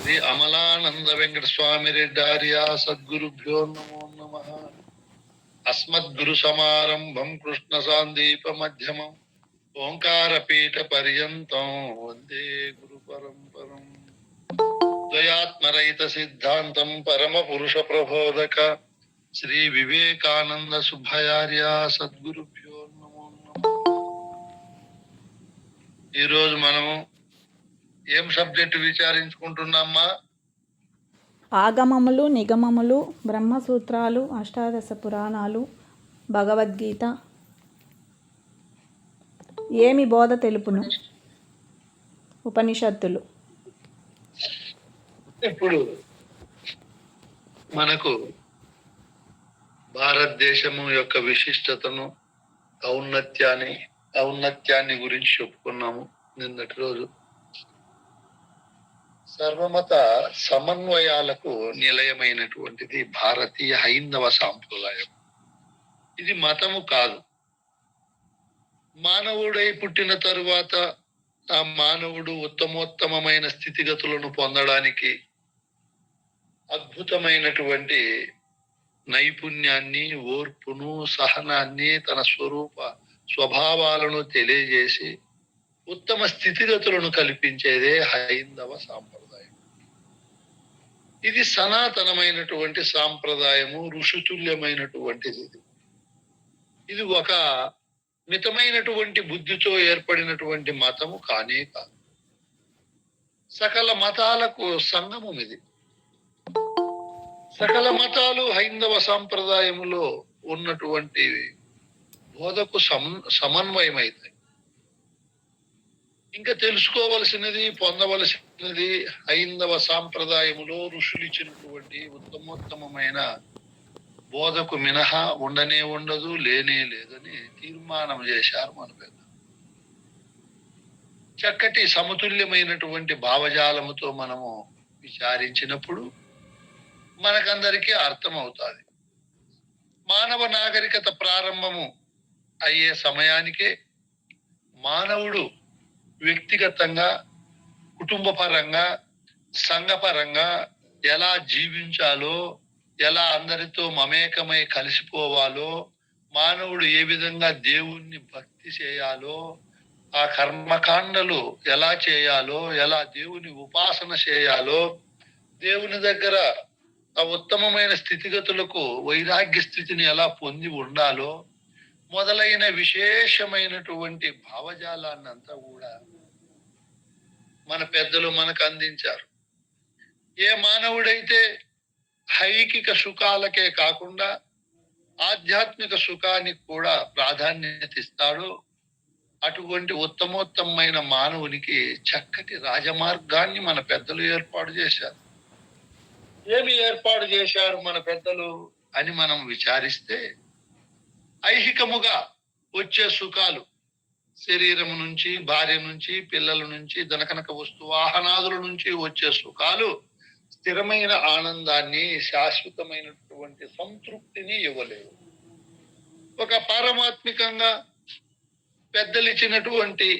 శ్రీ అమలానంద వెంకట స్వామి రెడ్డార్య సద్గురుభ్యో నమో నమః. అస్మద్గురు సమారంభం కృష్ణ సాందీప మధ్యమం ఓంకారపీఠ పర్యంతం వందే గురు పరంపరం. ద్వయాత్మరహిత సిద్ధాంతం పరమ పురుష ప్రబోధక శ్రీ వివేకానంద సుబ్బయార్య సద్గురుభ్యో నమో నమః. ఈరోజు మనము ఏం సబ్జెక్టు విచారించుకుంటున్నామా? ఆగమములు, నిగమములు, బ్రహ్మసూత్రాలు, అష్టాదశ పురాణాలు, భగవద్గీత ఏమి బోధ తెలుపును? ఉపనిషత్తులు. ఇప్పుడు మనకు భారతదేశము యొక్క విశిష్టతను, ఔన్నత్యాన్ని గురించి చెప్పుకున్నాము నిన్నటి రోజు. సర్వమత సమన్వయాలకు నిలయమైనటువంటిది భారతీయ హైందవ సాంప్రదాయం. ఇది మతము కాదు. మానవుడై పుట్టిన తరువాత ఆ మానవుడు ఉత్తమోత్తమైన స్థితిగతులను పొందడానికి అద్భుతమైనటువంటి నైపుణ్యాన్ని, ఓర్పును, సహనాన్ని, తన స్వభావాలను తెలియజేసి ఉత్తమ స్థితిగతులను కల్పించేదే హైందవ సాంప్రదాయం. ఇది సనాతనమైనటువంటి సాంప్రదాయము, ఋషితుల్యమైనటువంటిది. ఇది ఒక మితమైనటువంటి బుద్ధితో ఏర్పడినటువంటి మతము కానే కాదు. సకల మతాలకు సంగమం ఇది. సకల మతాలు హైందవ సాంప్రదాయములో ఉన్నటువంటి బోధకు సమన్వయమైతాయి. ఇంకా తెలుసుకోవలసినది, పొందవలసినది హైందవ సాంప్రదాయములో ఋషులు ఇచ్చినటువంటి ఉత్తమోత్తమైన బోధకు మినహా ఉండనే ఉండదు, లేనే లేదని తీర్మానం చేశారు మన పెద్ద. చక్కటి సమతుల్యమైనటువంటి భావజాలముతో మనము విచారించినప్పుడు మనకందరికీ అర్థమవుతుంది. మానవ నాగరికత ప్రారంభము అయ్యే సమయానికే మానవుడు వ్యక్తిగతంగా, కుటుంబపరంగా, సంఘపరంగా ఎలా జీవించాలో, ఎలా అందరితో మమేకమై కలిసిపోవాలో, మానవుడు ఏ విధంగా దేవుణ్ణి భక్తి చేయాలో, ఆ కర్మకాండలు ఎలా చేయాలో, ఎలా దేవుని ఉపాసన చేయాలో, దేవుని దగ్గర ఆ ఉత్తమమైన స్థితిగతులకు వైరాగ్య స్థితిని ఎలా పొంది ఉండాలో మొదలైన విశేషమైనటువంటి భావజాలాన్ని అంతా కూడా మన పెద్దలు మనకు అందించారు. ఏ మానవుడైతే ఐహిక సుఖాలకే కాకుండా ఆధ్యాత్మిక సుఖానికి కూడా ప్రాధాన్యత ఇస్తాడో అటువంటి ఉత్తమోత్తమైన మానవునికి చక్కటి రాజమార్గాన్ని మన పెద్దలు ఏర్పాటు చేశారు. ఏమి ఏర్పాటు చేశారు మన పెద్దలు అని మనం విచారిస్తే, ఐహికముగా వచ్చే సుఖాలు, శరీరం నుంచి, భార్య నుంచి, పిల్లల నుంచి, ధనకనక వస్తు వాహనాదుల నుంచి వచ్చే సుఖాలు స్థిరమైన ఆనందాన్ని, శాశ్వతమైనటువంటి సంతృప్తిని ఇవ్వలేవు. ఒక పారమాత్మికంగా పెద్దలు ఇచ్చినటువంటి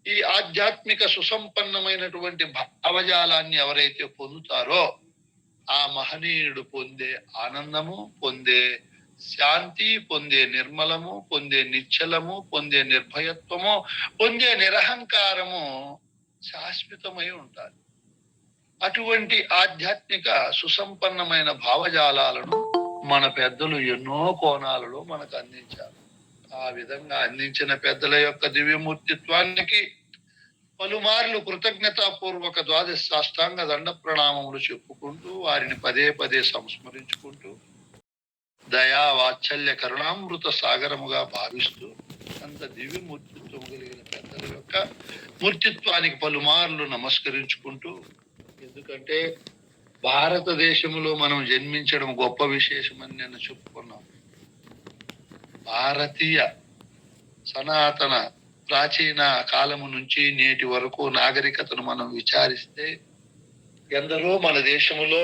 ఈ ఆధ్యాత్మిక సుసంపన్నమైనటువంటి భావజాలాన్ని ఎవరైతే పొందుతారో ఆ మహనీయుడు పొందే ఆనందము, పొందే శాంతి, పొందే నిర్మలము, పొందే నిశ్చలము, పొందే నిర్భయత్వము, పొందే నిరహంకారము శాశ్వతమై ఉంటారు. అటువంటి ఆధ్యాత్మిక సుసంపన్నమైన భావజాలాలను మన పెద్దలు ఎన్నో కోణాలలో మనకు అందించారు. ఆ విధంగా అందించిన పెద్దల యొక్క దివ్యమూర్తిత్వానికి పలుమార్లు కృతజ్ఞతాపూర్వక ద్వాదశ సాష్టాంగ దండ ప్రణామములు చెప్పుకుంటూ, వారిని పదే పదే సంస్మరించుకుంటూ, దయా వాత్సల్య కరుణామృత సాగరముగా భావిస్తూ, అంత దివ్యమూర్తిత్వం కలిగిన పెద్దల యొక్క మూర్తిత్వానికి పలుమార్లు నమస్కరించుకుంటూ, ఎందుకంటే భారతదేశంలో మనం జన్మించడం గొప్ప విశేషమని నేను చెప్పుకున్నాం. భారతీయ సనాతన ప్రాచీన కాలము నుంచి నేటి వరకు నాగరికతను మనం విచారిస్తే ఎందరో మన దేశములో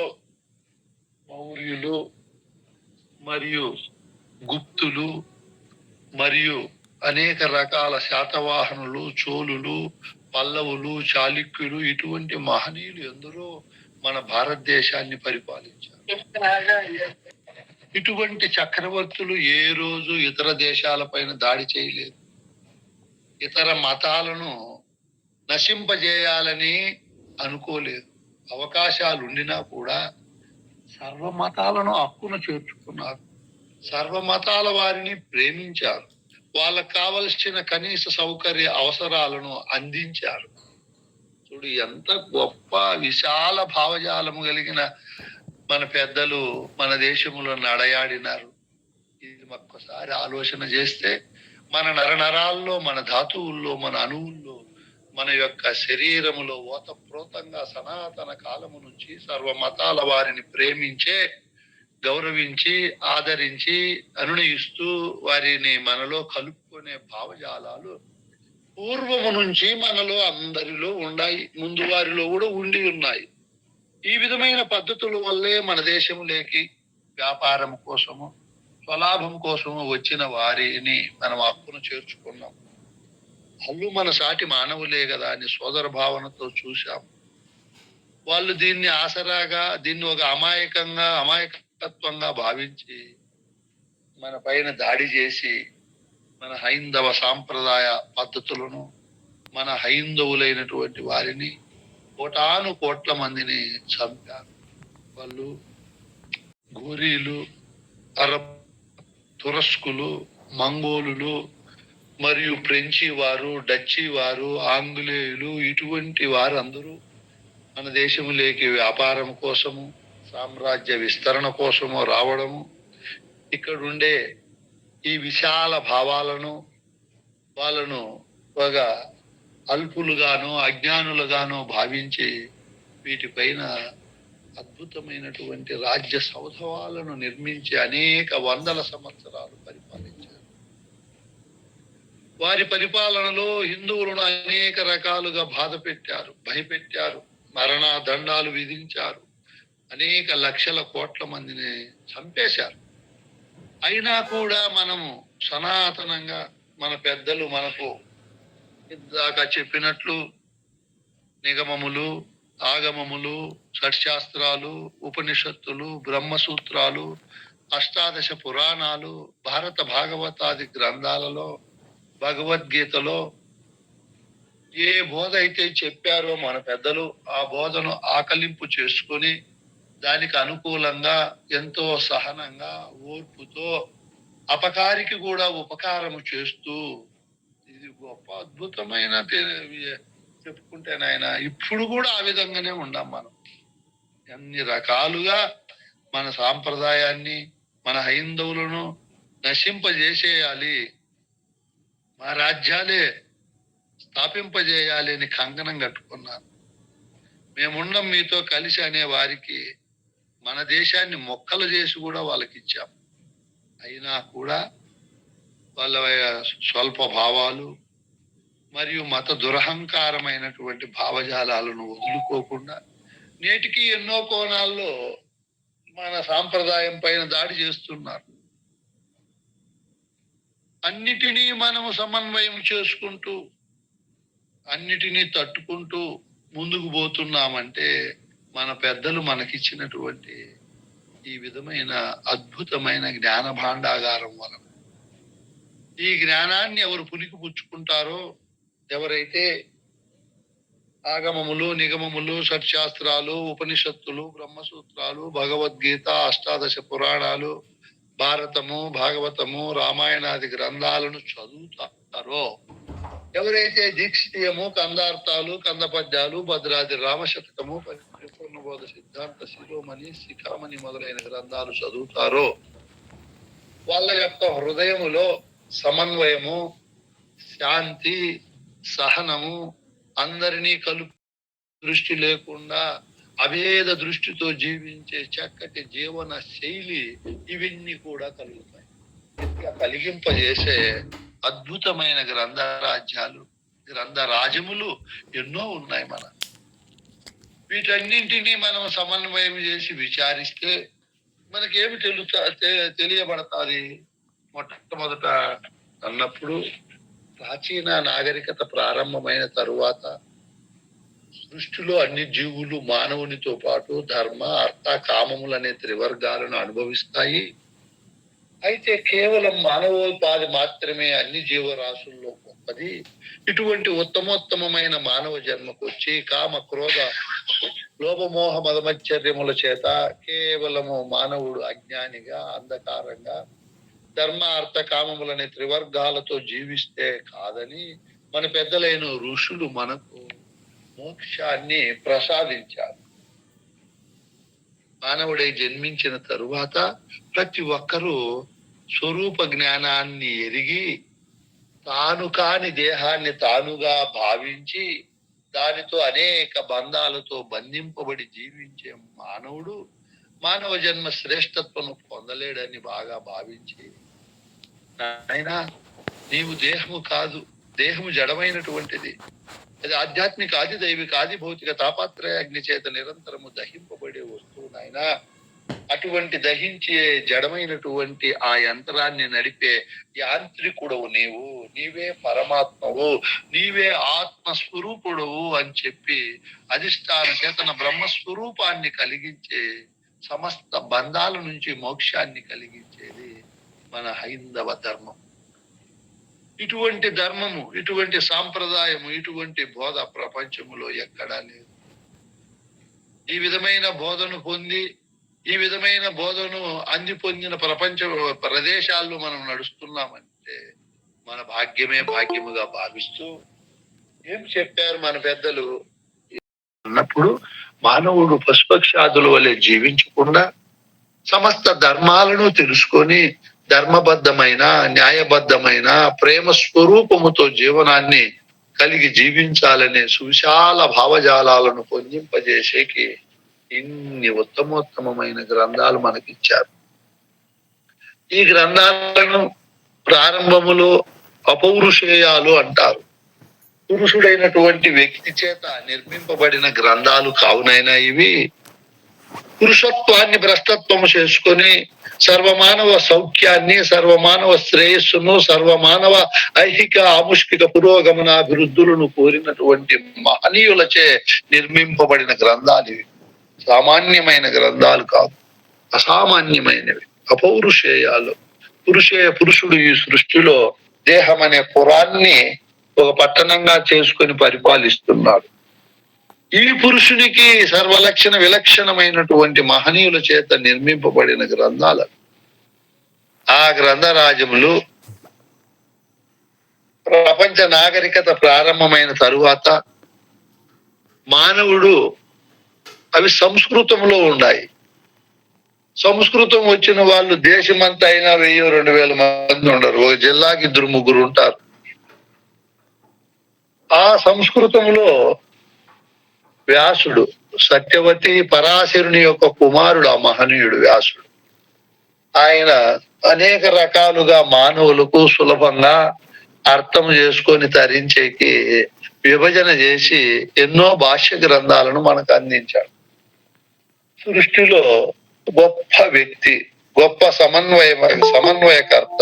మౌర్యులు మరియు గుప్తులు మరియు అనేక రకాల శాతవాహనులు, చోళులు, పల్లవులు, చాళుక్యులు ఇటువంటి మహనీయులు ఎందరో మన భారతదేశాన్ని పరిపాలించారు. ఇటువంటి చక్రవర్తులు ఏ రోజు ఇతర దేశాలపైన దాడి చేయలేదు. ఇతర మతాలను నశింపజేయాలని అనుకోలేదు. అవకాశాలు ఉండినా కూడా సర్వ మతాలను హక్కున చేర్చుకున్నారు. సర్వ మతాల వారిని ప్రేమించారు. వాళ్ళకు కావలసిన కనీస సౌకర్య అవసరాలను అందించారు. చూడు ఎంత గొప్ప విశాల భావజాలము కలిగిన మన పెద్దలు మన దేశంలో నడయాడినారు. ఇది ఒక్కసారి ఆలోచన చేస్తే మన నరనరాల్లో, మన ధాతువుల్లో, మన అణువుల్లో, మన యొక్క శరీరములో ఓతప్రోతంగా సనాతన కాలము నుంచి సర్వ మతాల వారిని ప్రేమించే, గౌరవించి, ఆదరించి, అనునయిస్తూ వారిని మనలో కలుపుకునే భావజాలాలు పూర్వము నుంచి మనలో అందరిలో ఉన్నాయి. ముందు వారిలో కూడా ఉండి ఉన్నాయి. ఈ విధమైన పద్ధతుల వల్లే మన దేశంలోకి వ్యాపారం కోసము, స్వలాభం కోసము వచ్చిన వారిని మనం హక్కును చేర్చుకున్నాం. వాళ్ళు మన సాటి మానవులే కదా అని సోదర భావనతో చూశాం. వాళ్ళు దీన్ని ఆసరాగా, దీన్ని ఒక అమాయకత్వంగా భావించి మన పైన దాడి చేసి మన హైందవ సాంప్రదాయ పద్ధతులను, మన హైందవులైనటువంటి వారిని కోటాను కోట్ల మందిని చంపారు. వాళ్ళు ఘోరీలు, అరబ్, తురస్కులు, మంగోలులు మరియు ఫ్రెంచి వారు, డచ్చి వారు, ఆంగ్లేయులు ఇటువంటి వారందరూ మన దేశంలోకి వ్యాపారం కోసము, సామ్రాజ్య విస్తరణ కోసము రావడము, ఇక్కడుండే ఈ విశాల భావాలను వాళ్ళను ఒక అల్పులుగాను, అజ్ఞానులుగాను భావించి వీటిపైన అద్భుతమైనటువంటి రాజ్య సౌధవాలను నిర్మించి అనేక వందల సంవత్సరాలు పరిపాలించారు. వారి పరిపాలనలో హిందువులను అనేక రకాలుగా బాధ పెట్టారు, భయపెట్టారు, మరణదండాలు విధించారు, అనేక లక్షల కోట్ల మందిని చంపేశారు. అయినా కూడా మనము సనాతనంగా మన పెద్దలు మనకు ఇందాక చెప్పినట్లు నిగమములు, ఆగమములు, షట్శాస్త్రాలు, ఉపనిషత్తులు, బ్రహ్మసూత్రాలు, అష్టాదశ పురాణాలు, భారత భాగవతాది గ్రంథాలలో, భగవద్గీతలో ఏ బోధ అయితే చెప్పారో మన పెద్దలు ఆ బోధను ఆకలింపు చేసుకొని దానికి అనుకూలంగా ఎంతో సహనంగా, ఓర్పుతో, అపకారికి కూడా ఉపకారము చేస్తూ, ఇది గొప్ప అద్భుతమైన చెప్పుకుంటే నాయన ఇప్పుడు కూడా ఆ విధంగానే ఉన్నాం మనం. అన్ని రకాలుగా మన సాంప్రదాయాన్ని, మన హైందవులను నశింపజేసేయాలి, మా రాజ్యాలే స్థాపింపజేయాలి అని కంకణం కట్టుకున్నారు. మేమున్నాం మీతో కలిసి అనే వారికి మన దేశాన్ని మొక్కలు చేసి కూడా వాళ్ళకి ఇచ్చాం. అయినా కూడా వాళ్ళ స్వల్ప భావాలు మరియు మత దురహంకారమైనటువంటి భావజాలాలను వదులుకోకుండా నేటికి ఎన్నో కోణాల్లో మన సాంప్రదాయం పైన దాడి చేస్తున్నారు. అన్నిటినీ మనము సమన్వయం చేసుకుంటూ, అన్నిటినీ తట్టుకుంటూ ముందుకు పోతున్నామంటే మన పెద్దలు మనకిచ్చినటువంటి ఈ విధమైన అద్భుతమైన జ్ఞాన భాండాగారం వలన. ఈ జ్ఞానాన్ని ఎవరు పునికి పుచ్చుకుంటారో, ఎవరైతే ఆగమములు, నిగమములు, షట్శాస్త్రాలు, ఉపనిషత్తులు, బ్రహ్మసూత్రాలు, భగవద్గీత, అష్టాదశ పురాణాలు, భారతము, భాగవతము, రామాయణాది గ్రంథాలను చదువుతారో, ఎవరైతే దీక్షితీయము, కందార్థాలు, కందపద్యాలు, భద్రాది రామశతకము, పరిపూర్ణబోధ సిద్ధాంత శిరోమణి, శిఖామణి మొదలైన గ్రంథాలు చదువుతారో వాళ్ళ యొక్క హృదయములో సమన్వయము, శాంతి, సహనము, అందరినీ కలుపు దృష్టి లేకుండా అభేద దృష్టితో జీవించే చక్కటి జీవన శైలి ఇవన్నీ కూడా కలుగుతాయి. ఇట్లా కలిగింపజేసే అద్భుతమైన గ్రంథరాజ్యాలు, గ్రంథరాజములు ఎన్నో ఉన్నాయి మన. వీటన్నింటినీ మనం సమన్వయం చేసి విచారిస్తే మనకేమి తెలియబడతాది. మొట్టమొదట అన్నప్పుడు ప్రాచీన నాగరికత ప్రారంభమైన తరువాత సృష్టిలో అన్ని జీవులు మానవునితో పాటు ధర్మ అర్థ కామములు అనే త్రివర్గాలను అనుభవిస్తాయి. అయితే కేవలం మానవోపాధి మాత్రమే అన్ని జీవరాశుల్లో గొప్పది. ఇటువంటి ఉత్తమోత్తమైన మానవ జన్మకు వచ్చి కామ క్రోధ లోభమోహ మదమచ్చర్యముల చేత కేవలము మానవుడు అజ్ఞానిగా అంధకారంగా ధర్మ అర్థ కామములనే త్రివర్గాలతో జీవిస్తే కాదని మన పెద్దలైన ఋషులు మనకు మోక్షాన్ని ప్రసాదించారు. మానవుడై జన్మించిన తరువాత ప్రతి ఒక్కరూ స్వరూప జ్ఞానాన్ని ఎరిగి తాను కాని దేహాన్ని తానుగా భావించి దానితో అనేక బంధాలతో బంధింపబడి జీవించే మానవుడు మానవ జన్మ శ్రేష్టత్వను పొందలేడని బాగా భావించి, నాయనా నీవు దేహము కాదు, దేహము జడమైనటువంటిది, అది ఆధ్యాత్మిక ఆది దైవిక ఆది భౌతిక తాపాత్రయ అగ్ని చేత నిరంతరము దహింపబడే వస్తువు నాయనా. అటువంటి దహించే జడమైనటువంటి ఆ యంత్రాన్ని నడిపే యాంత్రికుడవు నీవు, నీవే పరమాత్మవు, నీవే ఆత్మస్వరూపుడవు అని చెప్పి అధిష్టాన చేతన బ్రహ్మస్వరూపాన్ని కలిగించే సమస్త బంధాల నుంచి మోక్షాన్ని కలిగించేది మన హైందవ ధర్మం. ఇటువంటి ధర్మము, ఇటువంటి సాంప్రదాయము, ఇటువంటి బోధ ప్రపంచములో ఎక్కడా లేదు. ఈ విధమైన బోధను పొంది ఈ విధమైన బోధను అంది పొందిన ప్రపంచ ప్రదేశాల్లో మనం నడుస్తున్నామంటే మన భాగ్యమే భాగ్యముగా భావిస్తూ ఏం చెప్పారు మన పెద్దలు అన్నప్పుడు, మానవుడు పశుపక్షాదుల వలె జీవించకుండా సమస్త ధర్మాలను తెలుసుకొని ధర్మబద్ధమైన న్యాయబద్ధమైన ప్రేమ స్వరూపముతో జీవనాన్ని కలిగి జీవించాలనే సువిశాల భావజాలాలను పొందింపజేసేకి ఇన్ని ఉత్తమోత్తమైన గ్రంథాలు మనకిచ్చారు. ఈ గ్రంథాలను ప్రారంభములో అపౌరుషేయాలు అంటారు. పురుషుడైనటువంటి వ్యక్తి చేత నిర్మింపబడిన గ్రంథాలు కావునైనా ఇవి పురుషత్వాన్ని భ్రష్టత్వము చేసుకొని సర్వమానవ సౌఖ్యాన్ని, సర్వమానవ శ్రేయస్సును, సర్వమానవ ఐహిక ఆముష్కిక పురోగమనాభివృద్ధులను కోరినటువంటి మహనీయులచే నిర్మింపబడిన గ్రంథాలు ఇవి. సామాన్యమైన గ్రంథాలు కాదు, అసామాన్యమైనవి, అపౌరుషేయాలు. పురుషుడు ఈ సృష్టిలో దేహం అనే పురాన్ని ఒక పట్టణంగా చేసుకొని పరిపాలిస్తున్నాడు. ఈ పురుషునికి సర్వలక్షణ విలక్షణమైనటువంటి మహనీయుల చేత నిర్మింపబడిన గ్రంథాలు. ఆ గ్రంథరాజములు ప్రపంచ నాగరికత ప్రారంభమైన తరువాత మానవుడు అవి సంస్కృతంలో ఉన్నాయి. సంస్కృతం వచ్చిన వాళ్ళు దేశమంతా అయినా 1000-2000 మంది ఉండరు, ఒక జిల్లాకి 2-3 ఉంటారు. ఆ సంస్కృతంలో వ్యాసుడు, సత్యవతి పరాశరుని యొక్క కుమారుడు ఆ మహనీయుడు వ్యాసుడు. ఆయన అనేక రకాలుగా మానవులకు సులభంగా అర్థం చేసుకొని తరించేకి విభజన చేసి ఎన్నో భాష్య గ్రంథాలను మనకు అందించాడు. సృష్టిలో గొప్ప వ్యక్తి, గొప్ప సమన్వయకర్త,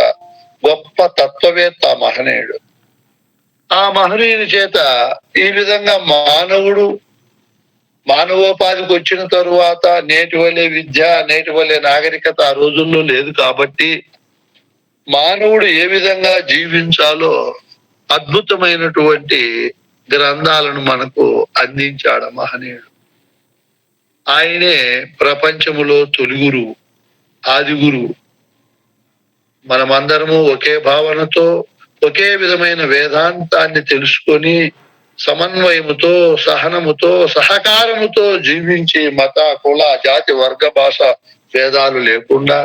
గొప్ప తత్వవేత్త మహనీయుడు. ఆ మహనీయుని చేత ఈ విధంగా మానవోపాధికి వచ్చిన తరువాత నేటి వలె విద్య, నేటి వలె నాగరికత ఆ రోజుల్లో లేదు కాబట్టి మానవుడు ఏ విధంగా జీవించాలో అద్భుతమైనటువంటి గ్రంథాలను మనకు అందించాడు మహనీయుడు. ఆయనే ప్రపంచములో తొలి గురువు, ఆది గురువు. మనమందరము ఒకే భావనతో ఒకే విధమైన వేదాంతాన్ని తెలుసుకొని సమన్వయముతో, సహనముతో, సహకారముతో జీవించి మత కుల జాతి వర్గ భాష భేదాలు లేకుండా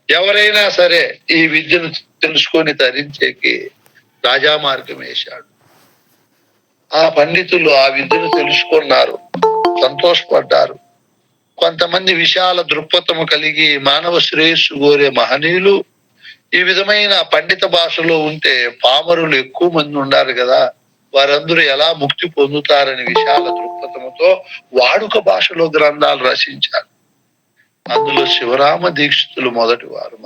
ఎవరైనా సరే ఈ విద్యను తెలుసుకొని తరించేకి రాజా మార్గం వేశాడు. ఆ పండితులు ఆ విద్యను తెలుసుకున్నారు, సంతోషపడ్డారు. కొంతమంది విశాల దృక్పథము కలిగి మానవ శ్రేయస్సు కోరే మహనీయులు ఈ విధమైన పండిత భాషలో ఉంటే పామరులు ఎక్కువ మంది ఉన్నారు కదా, వారందరూ ఎలా ముక్తి పొందుతారని విశాల దృక్పథముతో వాడుక భాషలో గ్రంథాలు రచించారు. అందులో శివరామ దీక్షితులు మొదటి వారు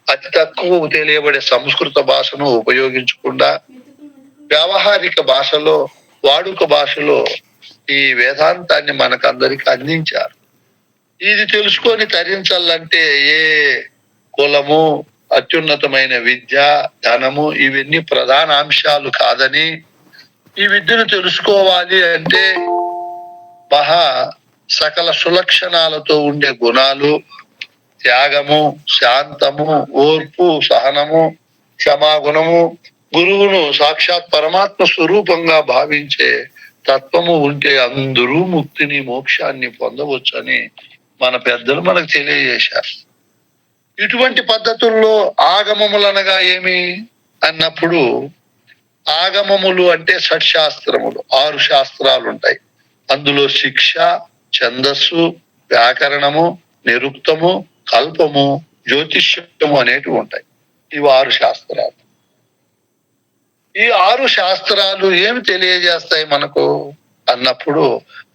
అతి తక్కువ తెలియబడే సంస్కృత భాషను ఉపయోగించకుండా వ్యావహారిక భాషలో, వాడుక భాషలో ఈ వేదాంతాన్ని మనకందరికి అందించారు. ఇది తెలుసుకొని తరించాలంటే ఏ కులము, అత్యున్నతమైన విద్య, ధనము ఇవన్నీ ప్రధాన అంశాలు కాదని, ఈ విద్యను తెలుసుకోవాలి అంటే మహా సకల సులక్షణాలతో ఉండే గుణాలు, త్యాగము, శాంతము, ఓర్పు, సహనము, క్షమాగుణము, గురువును సాక్షాత్ పరమాత్మ స్వరూపంగా భావించే తత్వము ఉంటే అందరూ ముక్తిని, మోక్షాన్ని పొందవచ్చని మన పెద్దలు మనకు తెలియజేశారు. ఇటువంటి పద్ధతుల్లో ఆగమములనగా ఏమి అన్నప్పుడు, ఆగమములు అంటే షట్శాస్త్రములు, 6 శాస్త్రాలు ఉంటాయి. అందులో శిక్ష, ఛందస్సు, వ్యాకరణము, నిరుక్తము, కల్పము, జ్యోతిష్యము అనేటివి ఉంటాయి. ఇవి 6 శాస్త్రాలు. ఈ 6 శాస్త్రాలు ఏమి తెలియజేస్తాయి మనకు అన్నప్పుడు,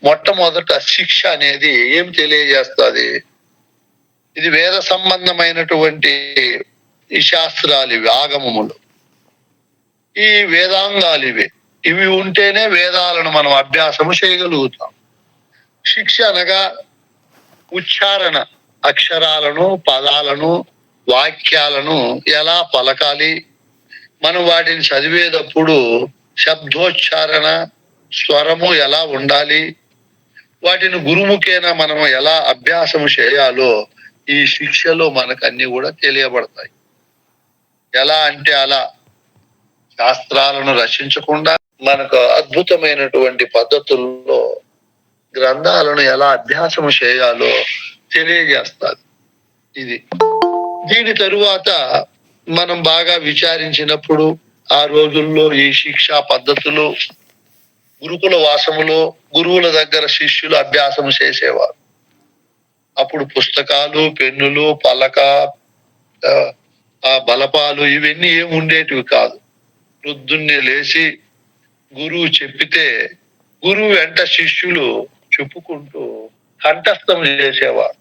మొట్టమొదట శిక్ష అనేది ఏం తెలియజేస్తుంది? ఇది వేద సంబంధమైనటువంటి ఈ శాస్త్రాలు, ఇవి ఆగమములు, ఈ వేదాంగాలు ఇవి ఉంటేనే వేదాలను మనం అభ్యాసము చేయగలుగుతాం. శిక్ష అనగా ఉచ్చారణ, అక్షరాలను, పదాలను, వాక్యాలను ఎలా పలకాలి, మనం వాటిని చదివేటప్పుడు శబ్దోచ్చారణ, స్వరము ఎలా ఉండాలి, వాటిని గురుముఖేన మనం ఎలా అభ్యాసము చేయాలో ఈ శిక్షలో మనకు అన్ని కూడా తెలియబడతాయి. ఎలా అంటే అలా శాస్త్రాలను రచించకుండా మనకు అద్భుతమైనటువంటి పద్ధతుల్లో గ్రంథాలను ఎలా అభ్యాసము చేయాలో తెలియజేస్తారు. ఇది దీని తరువాత మనం బాగా విచారించినప్పుడు, ఆ రోజుల్లో ఈ శిక్షా పద్ధతులు గురుకుల వాసములో గురువుల దగ్గర శిష్యులు అభ్యాసము చేసేవారు. అప్పుడు పుస్తకాలు, పెన్నులు, పలక, బలపాలు ఇవన్నీ ఏమి ఉండేటివి కాదు. పొద్దున్నే లేచి గురువు చెప్పితే గురువు వెంట శిష్యులు చెప్పుకుంటూ కంఠస్థం చేసేవారు.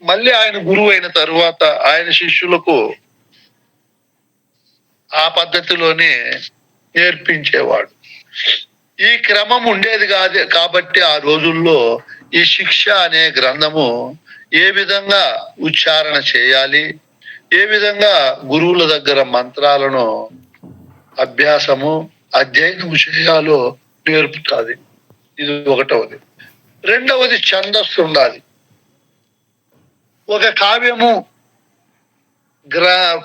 మళ్ళీ ఆయన గురువు అయిన తరువాత ఆయన శిష్యులకు ఆ పద్ధతిలోనే నేర్పించేవాడు. ఈ క్రమం ఉండేది కాదు. కాబట్టి ఆ రోజుల్లో ఈ శిక్ష అనే గ్రంథము ఏ విధంగా ఉచ్చారణ చేయాలి, ఏ విధంగా గురువుల దగ్గర మంత్రాలను అభ్యాసము, అధ్యయనం చేయాలో నేర్పుతుంది. ఇది ఒకటవది. రెండవది ఛందస్సు ఉండాలి. ఒక కావ్యము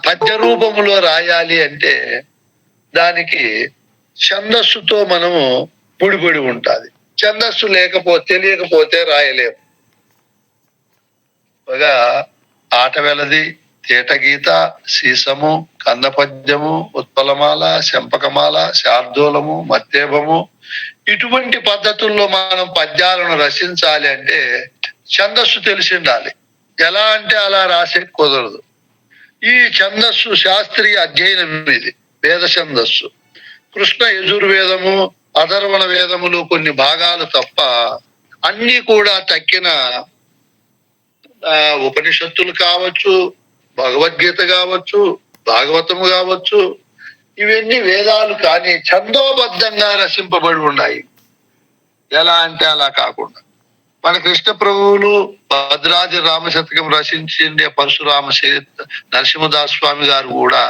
పద్య రూపములో రాయాలి అంటే దానికి ఛందస్సుతో మనము ముడిపడి ఉంటుంది. ఛందస్సు తెలియకపోతే రాయలేము. ఒక ఆటవెలది, తేటగీత, సీసము, కందపద్యము, ఉత్పలమాల, శంపకమాల, శార్దూలము, మత్తేభము ఇటువంటి పద్ధతుల్లో మనం పద్యాలను రచించాలి అంటే ఛందస్సు తెలిసి ఉండాలి. ఎలా అంటే అలా రాసే కుదరదు. ఈ ఛందస్సు శాస్త్రీయ అధ్యయనం, ఇది వేద ఛందస్సు. కృష్ణ యజుర్వేదము, అధర్వణ వేదములు కొన్ని భాగాలు తప్ప అన్ని కూడా తక్కిన ఉపనిషత్తులు కావచ్చు, భగవద్గీత కావచ్చు, భాగవతము కావచ్చు, ఇవన్నీ వేదాలు కానీ ఛందోబద్ధంగా రచింపబడి ఉన్నాయి. ఎలా అంటే అలా కాకుండా మన కృష్ణ ప్రభువులు భద్రాద్రి రామశతకం రచించిండే పరశురామ నరసింహదాస్ స్వామి గారు కూడా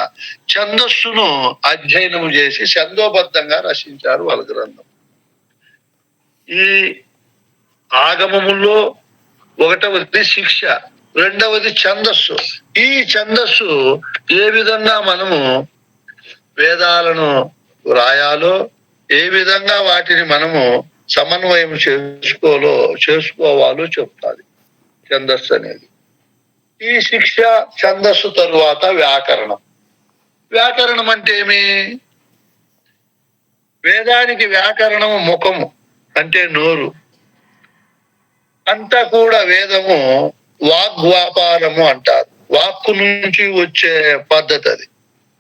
ఛందస్సును అధ్యయనం చేసి ఛందోబద్ధంగా రచించారు వాళ్ళ గ్రంథం. ఈ ఆగమముల్లో ఒకటవది శిక్ష, రెండవది ఛందస్సు. ఈ ఛందస్సు ఏ విధంగా మనము వేదాలను రాయాలో, ఏ విధంగా వాటిని మనము సమన్వయం చేసుకోవాలో చెప్తాది ఛందస్సు అనేది. ఈ శిక్ష, ఛందస్సు తరువాత వ్యాకరణం. వ్యాకరణం అంటే ఏమి? వేదానికి వ్యాకరణము ముఖము అంటే నోరు. అంతా కూడా వేదము వాగ్వ్యాపారము అంటారు. వాక్కు నుంచి వచ్చే పద్ధతి అది.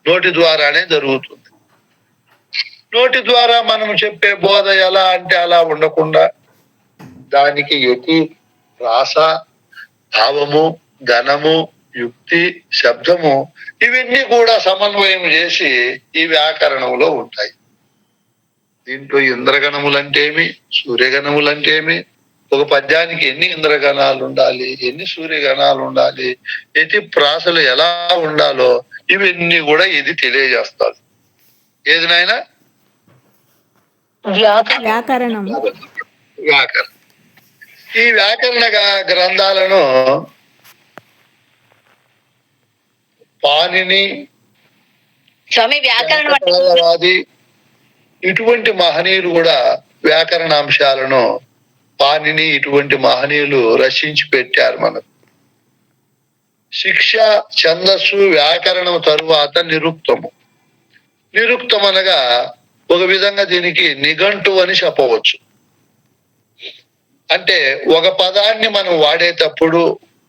నోటి ద్వారానే జరుగుతుంది. నోటి ద్వారా మనం చెప్పే బోధ ఎలా అంటే అలా ఉండకుండా దానికి యతి, రాస, భావము, ఘనము, యుక్తి, శబ్దము ఇవన్నీ కూడా సమన్వయం చేసి ఈ వ్యాకరణంలో ఉంటాయి. దీంట్లో ఇంద్రగణములంటే ఏమి, సూర్యగణములంటే ఏమి, ఒక పద్యానికి ఎన్ని ఇంద్రగణాలు ఉండాలి, ఎన్ని సూర్యగణాలు ఉండాలి, ఎతి ప్రాసలు ఎలా ఉండాలో ఇవన్నీ కూడా ఇది తెలియజేస్తారు. ఏది నాయనా? వ్యాకరణం. వ్యాకరణం. ఈ వ్యాకరణ గ్రంథాలను పాణిని, స్వామి వ్యాకరణ శంకరవాది ఇటువంటి మహనీయులు కూడా వ్యాకరణాంశాలను పాణిని ఇటువంటి మహనీయులు రచించి పెట్టారు మనకు. శిక్ష, ఛందస్సు, వ్యాకరణం తరువాత నిరుక్తము. నిరుక్తం అనగా ఒక విధంగా దీనికి నిఘంటు అని చెప్పవచ్చు. అంటే ఒక పదాన్ని మనం వాడేటప్పుడు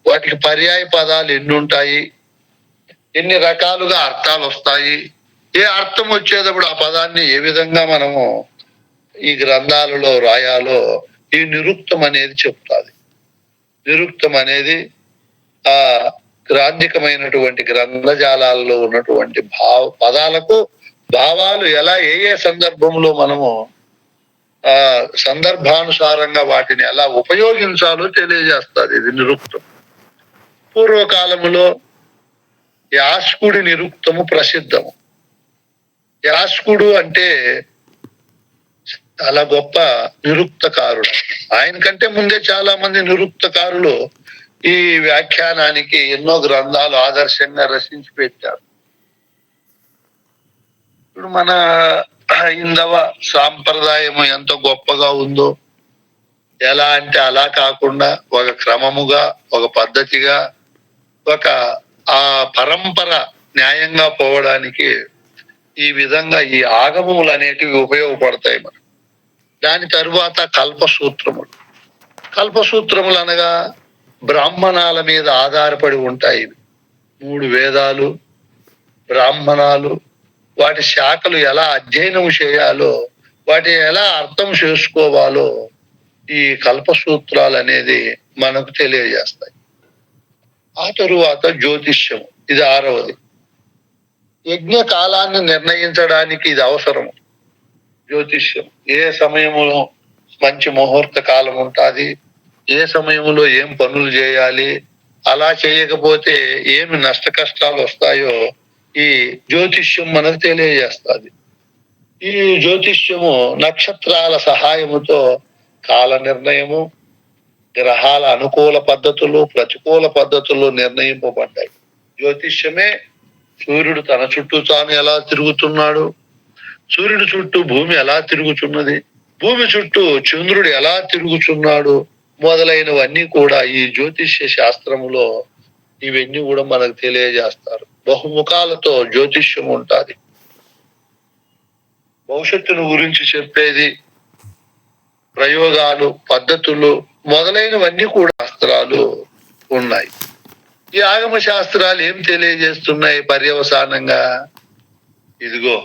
వాటికి పర్యాయ పదాలు ఎన్ని ఉంటాయి, ఎన్ని రకాలుగా అర్థాలు వస్తాయి, ఏ అర్థం వచ్చేటప్పుడు ఆ పదాన్ని ఏ విధంగా మనము ఈ గ్రంథాలలో రాయాలో ఈ నిరుక్తం అనేది చెప్తాది. నిరుక్తం అనేది ఆ గ్రాంధికమైనటువంటి గ్రంథజాలాల్లో ఉన్నటువంటి పదాలకు భావాలు ఎలా ఏ ఏ సందర్భంలో మనము ఆ సందర్భానుసారంగా వాటిని ఎలా ఉపయోగించాలో తెలియజేస్తుంది ఇది నిరుక్తం. పూర్వకాలములో యాస్కుడి నిరుక్తము ప్రసిద్ధము. యాస్కుడు అంటే చాలా గొప్ప నిరుక్తకారుడు. ఆయన కంటే ముందే చాలా మంది నిరుక్తకారులు ఈ వ్యాఖ్యానానికి ఎన్నో గ్రంథాలు ఆదర్శంగా రచించి పెట్టారు. ఇప్పుడు మన హైందవ సాంప్రదాయము ఎంత గొప్పగా ఉందో, ఎలా అంటే అలా కాకుండా ఒక క్రమముగా, ఒక పద్ధతిగా, ఒక ఆ పరంపర న్యాయంగా పోవడానికి ఈ విధంగా ఈ ఆగమములు అనేటివి ఉపయోగపడతాయి మనకు. దాని తరువాత కల్పసూత్రములు. కల్పసూత్రములు అనగా బ్రాహ్మణాల మీద ఆధారపడి ఉంటాయి. 3 వేదాలు, బ్రాహ్మణాలు, వాటి శాఖలు ఎలా అధ్యయనం చేయాలో, వాటి ఎలా అర్థం చేసుకోవాలో ఈ కల్పసూత్రాలు అనేది మనకు తెలియజేస్తాయి. ఆ తరువాత జ్యోతిష్యం, ఇది 6వది. యజ్ఞ కాలాన్ని నిర్ణయించడానికి ఇది అవసరం. జ్యోతిష్యం ఏ సమయంలో మంచి ముహూర్త కాలం ఉంటుంది, ఏ సమయంలో ఏం పనులు చేయాలి, అలా చేయకపోతే ఏమి నష్ట కష్టాలు వస్తాయో ఈ జ్యోతిష్యం మనకు తెలియజేస్తుంది. ఈ జ్యోతిష్యము నక్షత్రాల సహాయముతో కాల నిర్ణయము, గ్రహాల అనుకూల పద్ధతులు, ప్రతికూల పద్ధతులు నిర్ణయింపబడ్డాయి. జ్యోతిష్యమే సూర్యుడు తన చుట్టూ తాను ఎలా తిరుగుతున్నాడు, సూర్యుడి చుట్టూ భూమి ఎలా తిరుగుతున్నది, భూమి చుట్టూ చంద్రుడు ఎలా తిరుగుతున్నాడు మొదలైనవన్నీ కూడా ఈ జ్యోతిష్య శాస్త్రములో ఇవన్నీ కూడా మనకు తెలియజేస్తారు. బహుముఖాలతో జ్యోతిష్యం ఉంటుంది. భవిష్యత్తును గురించి చెప్పేది, ప్రయోగాలు, పద్ధతులు మొదలైనవన్నీ కూడా శాస్త్రాలు ఉన్నాయి. ఈ ఆగమ శాస్త్రాలు ఏం తెలియజేస్తున్నాయి పర్యవసానంగా? ఇదిగో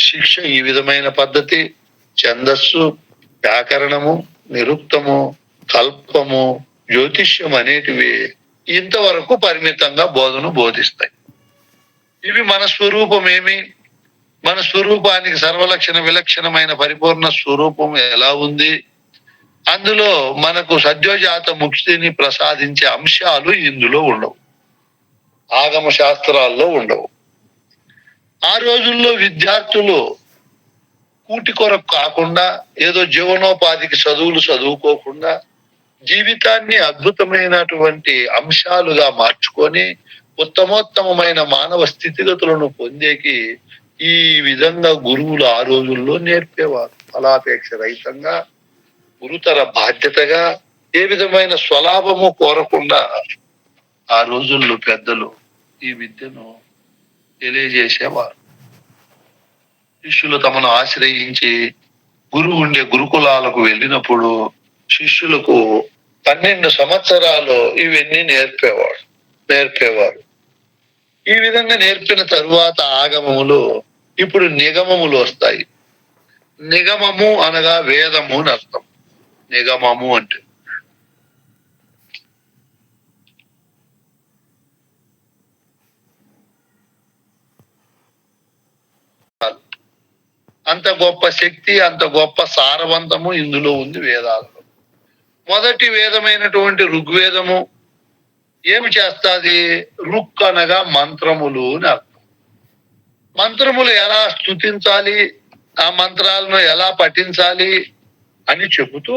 శిక్ష ఈ విధమైన పద్ధతి, ఛందస్సు, వ్యాకరణము, నిరుక్తము, కల్పము, జ్యోతిష్యం అనేటివి ఇంతవరకు పరిమితంగా బోధిస్తాయి. ఇవి మన స్వరూపం ఏమి, మన స్వరూపానికి సర్వలక్షణ విలక్షణమైన పరిపూర్ణ స్వరూపం ఎలా ఉంది, అందులో మనకు సద్యోజాత ముక్తిని ప్రసాదించే అంశాలు ఇందులో ఉండవు, ఆగమ శాస్త్రాల్లో ఉండవు. ఆ రోజుల్లో విద్యార్థులు కూటి కొరకు కాకుండా, ఏదో జీవనోపాధికి చదువులు చదువుకోకుండా జీవితాన్ని అద్భుతమైనటువంటి అంశాలుగా మార్చుకొని ఉత్తమోత్తమైన మానవ స్థితిగతులను పొందేకి ఈ విధంగా గురువులు ఆ రోజుల్లో నేర్పేవారు. ఫలాపేక్ష రహితంగా, గురుతర బాధ్యతగా, ఏ విధమైన స్వలాభము కోరకుండా ఆ రోజుల్లో పెద్దలు ఈ విద్యను తెలియజేసేవారు. శిష్యులు తమను ఆశ్రయించి గురువు ఉండే గురుకులాలకు వెళ్ళినప్పుడు శిష్యులకు 12 సంవత్సరాలు ఇవన్నీ నేర్పేవారు. ఈ విధంగా నేర్పిన తరువాత ఆగమములు, ఇప్పుడు నిగమములు వస్తాయి. నిగమము అనగా వేదము అని అర్థం. నిగమము అంటే అంత గొప్ప శక్తి, అంత గొప్ప సారవంతము ఇందులో ఉంది వేదాలలో. మొదటి వేదమైనటువంటి ఋగ్వేదము ఏమి చేస్తాది? రుక్ అనగా మంత్రములు అని అర్థం. మంత్రములు ఎలా స్తుతించాలి, ఆ మంత్రాలను ఎలా పఠించాలి అని చెబుతూ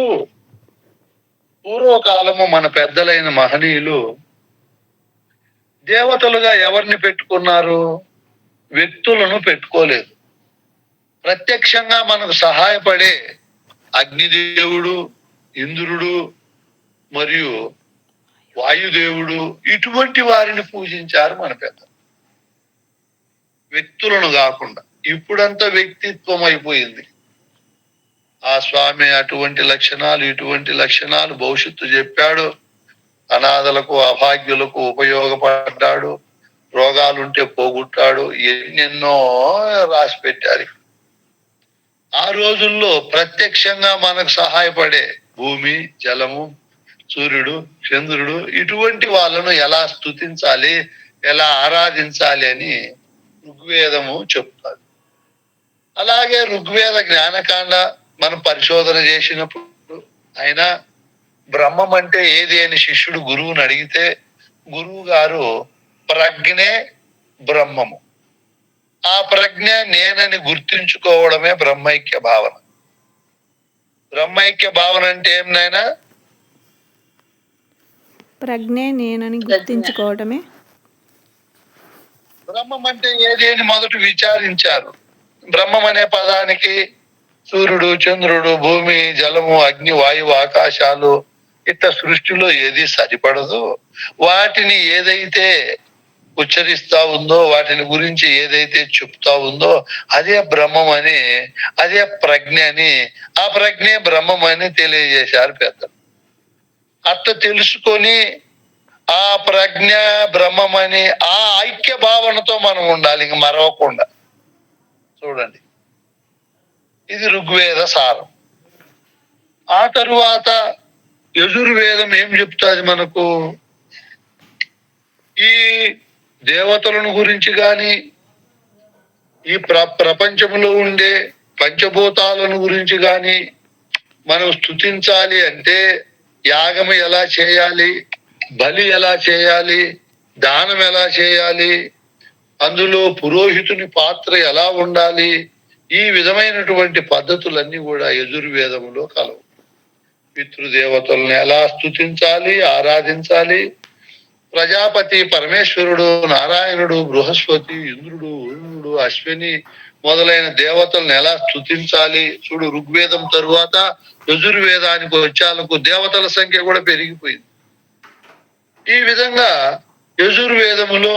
పూర్వకాలము మన పెద్దలైన మహనీయులు దేవతలుగా ఎవరిని పెట్టుకున్నారు? వ్యక్తులను పెట్టుకోలేదు. ప్రత్యక్షంగా మనకు సహాయపడే అగ్నిదేవుడు, ఇంద్రుడు మరియు వాయుదేవుడు ఇటువంటి వారిని పూజించారు మన పెద్దలు, వ్యక్తులను కాకుండా. ఇప్పుడంతా వ్యక్తిత్వం అయిపోయింది. ఆ స్వామి అటువంటి లక్షణాలు, ఇటువంటి లక్షణాలు భవిష్యత్తు చెప్పాడు. అనాథలకు, అభాగ్యులకు ఉపయోగపడ్డాడు. రోగాలుంటే పోగొట్టాడు. ఎన్నెన్నో రాసి పెట్టారు. ఆ రోజుల్లో ప్రత్యక్షంగా మనకు సహాయపడే భూమి, జలము, సూర్యుడు, చంద్రుడు ఇటువంటి వాళ్ళను ఎలా స్తుతించాలి, ఎలా ఆరాధించాలి అని ఋగ్వేదము చెప్తారు. అలాగే ఋగ్వేద జ్ఞానకాండ మనం పరిశోధన చేసినప్పుడు ఆయన బ్రహ్మం అంటే ఏది అని శిష్యుడు గురువుని అడిగితే గురువు గారు ప్రజ్ఞే బ్రహ్మము, ఆ ప్రజ్ఞ నేనని గుర్తించుకోవడమే బ్రహ్మైక్య భావన. బ్రహ్మైక్య భావన అంటే ఏం నాయనా? ప్రజ్ఞే నేనని గుర్తించుకోవటమే. బ్రహ్మం అంటే ఏది అని మొదట విచారించారు. బ్రహ్మం అనే పదానికి సూర్యుడు, చంద్రుడు, భూమి, జలము, అగ్ని, వాయువు, ఆకాశాలు ఇట్లా సృష్టిలో ఏది సరిపడదు. వాటిని ఏదైతే ఉచ్చరిస్తా ఉందో, వాటిని గురించి ఏదైతే చెప్తా ఉందో అదే బ్రహ్మం అని, అదే ప్రజ్ఞ అని, ఆ ప్రజ్ఞే బ్రహ్మం అని తెలియజేశారు పెద్దలు. అట్లా తెలుసుకొని ఆ ప్రజ్ఞ బ్రహ్మమని ఆ ఐక్య భావనతో మనం ఉండాలి, ఇంక మరవకుండా. చూడండి, ఇది ఋగ్వేద సారం. ఆ తరువాత యజుర్వేదం ఏం చెప్తాది మనకు? ఈ దేవతలను గురించి గాని, ఈ ప్రపంచంలో ఉండే పంచభూతాలను గురించి గాని మనం స్తుతించాలి అంటే యాగం ఎలా చేయాలి, బలి ఎలా చేయాలి, దానం ఎలా చేయాలి, అందులో పురోహితుని పాత్ర ఎలా ఉండాలి, ఈ విధమైనటువంటి పద్ధతులన్నీ కూడా యజుర్వేదములో కలవు. పితృదేవతలను ఎలా స్తుతించాలి, ఆరాధించాలి, ప్రజాపతి, పరమేశ్వరుడు, నారాయణుడు, బృహస్పతి, ఇంద్రుడు, వరుణుడు, అశ్విని మొదలైన దేవతలను ఎలా స్తుతించాలి. చూడు, ఋగ్వేదం తరువాత యజుర్వేదానికి వచ్చేందుకు దేవతల సంఖ్య కూడా పెరిగిపోయింది. ఈ విధంగా యజుర్వేదములో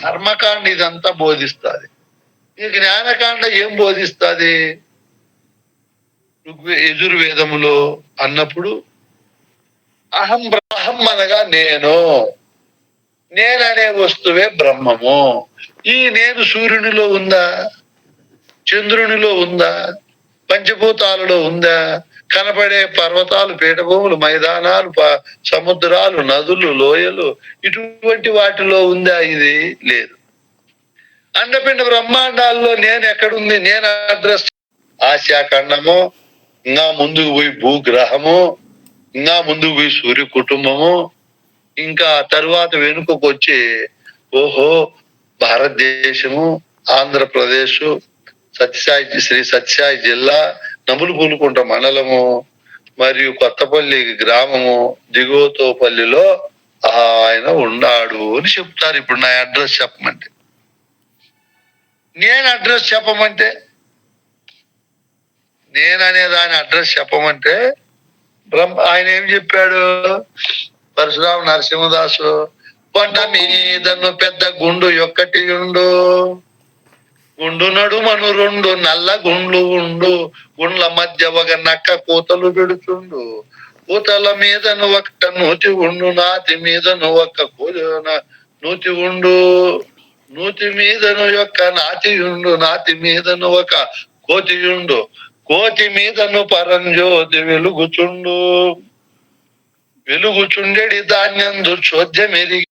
కర్మకాండ ఇదంతా బోధిస్తుంది. ఈ జ్ఞానకాండ ఏం బోధిస్తుంది? యజుర్వేదములో అన్నప్పుడు అహం బ్రహ్మం అనగా నేననే వస్తువే బ్రహ్మము. ఈ నేను సూర్యునిలో ఉందా, చంద్రునిలో ఉందా, పంచభూతాలలో ఉందా, కనపడే పర్వతాలు, పీఠభూములు, మైదానాలు, సముద్రాలు, నదులు, లోయలు ఇటువంటి వాటిలో ఉందా? ఇది లేదు. అండపిండ బ్రహ్మాండాల్లో నేను ఎక్కడుంది? నేను అడ్రస్ ఆశాఖండము, ఇంకా ముందుకు పోయి భూగ్రహము, ఇంకా ముందుకు పోయి సూర్య కుటుంబము, ఇంకా తరువాత వెనుకకు వచ్చి ఓహో భారతదేశము, ఆంధ్రప్రదేశ్, శ్రీ సత్యసాయి జిల్లా, నములుపులుకుంట మండలము మరియు కొత్తపల్లి గ్రామము, దిగువతోపల్లిలో ఆయన ఉన్నాడు అని చెప్తారు. ఇప్పుడు నా అడ్రస్ చెప్పమంటే, నేను అడ్రస్ చెప్పమంటే, నేననే దాని అడ్రస్ చెప్పమంటే ఆయన ఏం చెప్పాడు? పరశురామ నరసింహదాసు, కొండ మీదను పెద్ద గుండు ఒక్కటి ఉండు, గుండు నడుమను రెండు నల్ల గుండ్లు ఉండు, గుండ్ల మధ్య ఒక నక్క కూతలు పెడుచుండు, కూతల మీదను ఒక నూతి ఉండు, నాతి మీదను ఒక నూతి ఉండు, నూతి మీదను యొక్క నాతి ఉండు, నాతి మీదను ఒక కోతియుండు, కోతి మీదను పరంజ్యోతి వెలుగుచుండు, వెలుగుచుండెడి ధాన్యందు చోద్యమెరిగి.